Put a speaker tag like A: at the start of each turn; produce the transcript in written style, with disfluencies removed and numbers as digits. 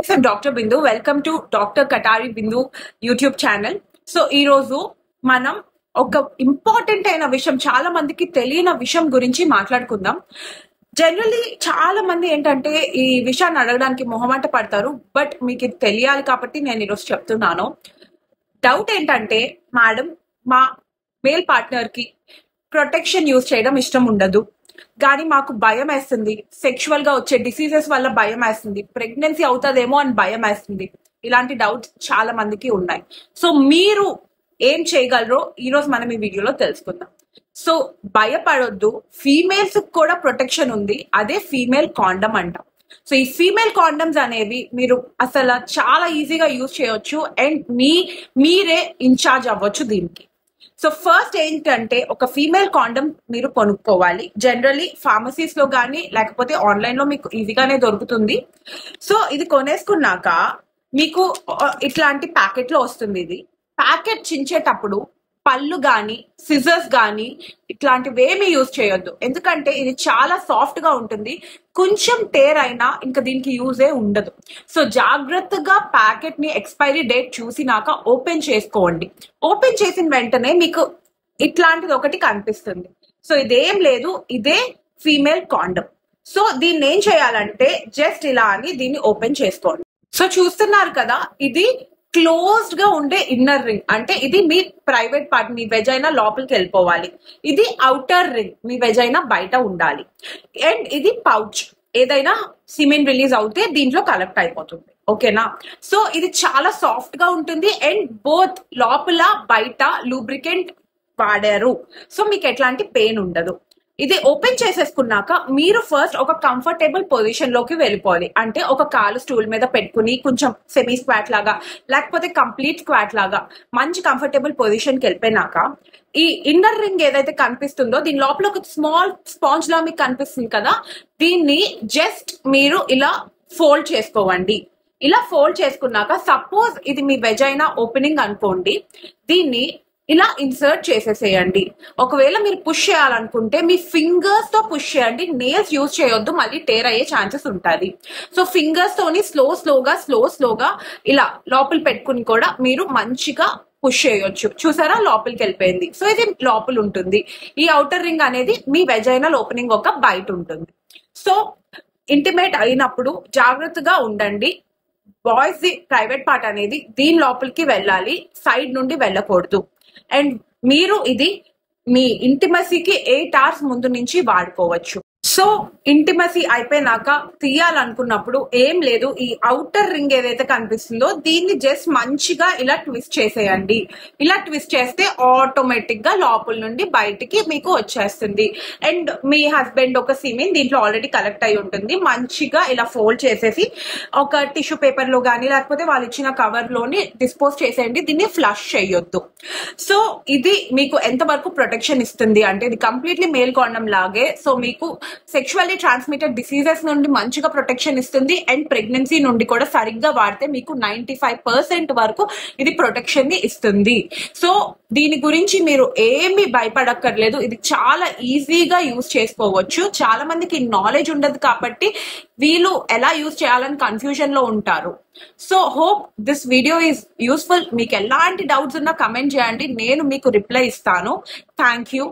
A: So Dr. Bindu, welcome to Dr. Katari Bindu YouTube channel. So ఈ రోజు మనం ఒక ఇంపార్టెంట్ అయిన విషయం, చాలా మందికి తెలియని విషయం గురించి మాట్లాడుకుందాం. జనరల్లీ చాలా మంది ఏంటంటే ఈ విషయాన్ని అడగడానికి మొహమాట పడతారు. బట్ మీకు ఇది తెలియాలి కాబట్టి నేను ఈరోజు చెప్తున్నాను. డౌట్ ఏంటంటే, మేడం మా మేల్ పార్ట్నర్ కి ప్రొటెక్షన్ యూజ్ చేయడం ఇష్టం ఉండదు, కానీ మాకు భయం వేస్తుంది, సెక్షువల్ గా వచ్చే డిసీజెస్ వల్ల భయం వేస్తుంది, ప్రెగ్నెన్సీ అవుతుందేమో అని భయం వేస్తుంది. ఇలాంటి డౌట్స్ చాలా మందికి ఉన్నాయి. సో మీరు ఏం చేయగలరో ఈ రోజు మనం ఈ వీడియోలో తెలుసుకుందాం. సో భయపడొద్దు, ఫీమేల్స్ కూడా ప్రొటెక్షన్ ఉంది, అదే ఫీమేల్ కాండమ్ అంటాం. సో ఈ ఫీమేల్ కాండమ్స్ అనేవి మీరు అసలు చాలా ఈజీగా యూజ్ చేయొచ్చు అండ్ మీరే ఇన్ఛార్జ్ అవ్వచ్చు దీనికి. సో ఫస్ట్ ఏంటంటే, ఒక ఫీమేల్ కాండమ్ మీరు కొనుక్కోవాలి. జనరల్లీ ఫార్మసీస్ లో కానీ లేకపోతే ఆన్లైన్ లో మీకు ఈజీగానే దొరుకుతుంది. సో ఇది కొనేసుకున్నాక మీకు ఇట్లాంటి ప్యాకెట్ లో వస్తుంది. ఇది ప్యాకెట్ చించేటప్పుడు పళ్ళు గాని సిజర్స్ గాని ఇట్లాంటివి ఏమి యూజ్ చేయొద్దు, ఎందుకంటే ఇది చాలా సాఫ్ట్ గా ఉంటుంది. కొంచెం టేర్ అయినా ఇంకా దీనికి యూజే ఉండదు. సో జాగ్రత్తగా ప్యాకెట్ ని ఎక్స్పైరీ డేట్ చూసినాక ఓపెన్ చేసుకోండి. ఓపెన్ చేసిన వెంటనే మీకు ఇట్లాంటిది ఒకటి కనిపిస్తుంది. సో ఇదేం లేదు, ఇదే ఫీమేల్ కాండమ్. సో దీన్ని ఏం చేయాలంటే, జస్ట్ ఇలా అని దీన్ని ఓపెన్ చేసుకోండి. సో చూస్తున్నారు కదా, ఇది క్లోజ్డ్ గా ఉండే ఇన్నర్ రింగ్, అంటే ఇది మీ ప్రైవేట్ పార్ట్, మీ వెజైనా లోపలికి వెళ్ళిపోవాలి. ఇది అవుటర్ రింగ్, మీ వెజైనా బయట ఉండాలి. అండ్ ఇది పౌచ్, ఏదైనా సిమెన్ రిలీజ్ అవుతే దీంట్లో కలెక్ట్ అయిపోతుంది. ఓకేనా? సో ఇది చాలా సాఫ్ట్ గా ఉంటుంది అండ్ బోత్ లోపల బయట లూబ్రికెంట్ వాడారు. సో మీకు ఎట్లాంటి పెయిన్ ఉండదు. ఇది ఓపెన్ చేసేసుకున్నాక మీరు ఫస్ట్ ఒక కంఫర్టబుల్ పొజిషన్ లోకి వెళ్ళిపోవాలి. అంటే ఒక కాలు స్టూల్ మీద పెట్టుకుని కొంచెం సెమీ స్క్వాట్ లాగా లేకపోతే కంప్లీట్ స్క్వాట్ లాగా మంచి కంఫర్టబుల్ పొజిషన్ కి వెళ్ళిపోయినాక, ఈ ఇన్నర్ రింగ్ ఏదైతే కనిపిస్తుందో దీని లోపల ఒక స్మాల్ స్పాంజ్ లా మీకు కనిపిస్తుంది కదా, దీన్ని జస్ట్ మీరు ఇలా ఫోల్డ్ చేసుకోవండి. ఇలా ఫోల్డ్ చేసుకున్నాక, సపోజ్ ఇది మీ వెజైనా ఓపెనింగ్ అనుకోండి, దీన్ని ఇలా ఇన్సర్ట్ చేసేసేయండి. ఒకవేళ మీరు పుష్ చేయాలనుకుంటే మీ ఫింగర్స్ తో పుష్ చేయండి, నెయిల్స్ యూజ్ చేయొద్దు, మళ్ళీ టేర్ అయ్యే ఛాన్సెస్ ఉంటుంది. సో ఫింగర్స్ తోని స్లోగా ఇలా లోపల పెట్టుకుని కూడా మీరు మంచిగా పుష్ చేయొచ్చు. చూసారా, లోపలికి వెళ్ళిపోయింది. సో ఇది లోపల ఉంటుంది. ఈ అవుటర్ రింగ్ అనేది మీ వెజైనల్ ఓపెనింగ్ ఒక బయట ఉంటుంది. సో ఇంటిమేట్ అయినప్పుడు జాగ్రత్తగా ఉండండి. బాయ్స్ ది ప్రైవేట్ పార్ట్ అనేది దీని లోపలికి వెళ్ళాలి, సైడ్ నుండి వెళ్ళకూడదు. అండ్ మీరు ఇది మీ ఇంటిమసీకి 8 hours ముందు నుంచి వాడుకోవచ్చు. సో ఇంటిమసీ అయిపోయినాక తీయాలనుకున్నప్పుడు ఏం లేదు, ఈ అవుటర్ రింగ్ ఏదైతే కనిపిస్తుందో దీన్ని జస్ట్ మంచిగా ఇలా ట్విస్ట్ చేసేయండి. ఇలా ట్విస్ట్ చేస్తే ఆటోమేటిక్ గా లోపల నుండి బయటికి మీకు వచ్చేస్తుంది. అండ్ మీ హస్బెండ్ ఒక సిమెన్ దీంట్లో ఆల్రెడీ కలెక్ట్ అయి ఉంటుంది. మంచిగా ఇలా ఫోల్డ్ చేసేసి ఒక టిష్యూ పేపర్ లో కానీ లేకపోతే వాళ్ళు ఇచ్చిన కవర్ లోని డిస్పోజ్ చేసేయండి. దీన్ని ఫ్లష్ చేయొద్దు. సో ఇది మీకు ఎంతవరకు ప్రొటెక్షన్ ఇస్తుంది అంటే, ఇది కంప్లీట్లీ మేల్ కాండమ్ లాగే. సో మీకు సెక్షువల్లీ ట్రాన్స్మిటెడ్ డిసీజెస్ నుండి మంచిగా ప్రొటెక్షన్ ఇస్తుంది అండ్ ప్రెగ్నెన్సీ నుండి కూడా సరిగ్గా వాడితే మీకు 95% వరకు ఇది ప్రొటెక్షన్ ని ఇస్తుంది. సో దీని గురించి మీరు ఏమి భయపడక్కర్లేదు. ఇది చాలా ఈజీగా యూజ్ చేసుకోవచ్చు. చాలా మందికి నాలెడ్జ్ ఉండదు కాబట్టి వీళ్ళు ఎలా యూజ్ చేయాలని కన్ఫ్యూజన్ లో ఉంటారు. So hope this video is useful. మీకు ఎలాంటి డౌట్స్ ఉన్నా కమెంట్ చేయండి, నేను మీకు రిప్లై ఇస్తాను. Thank you.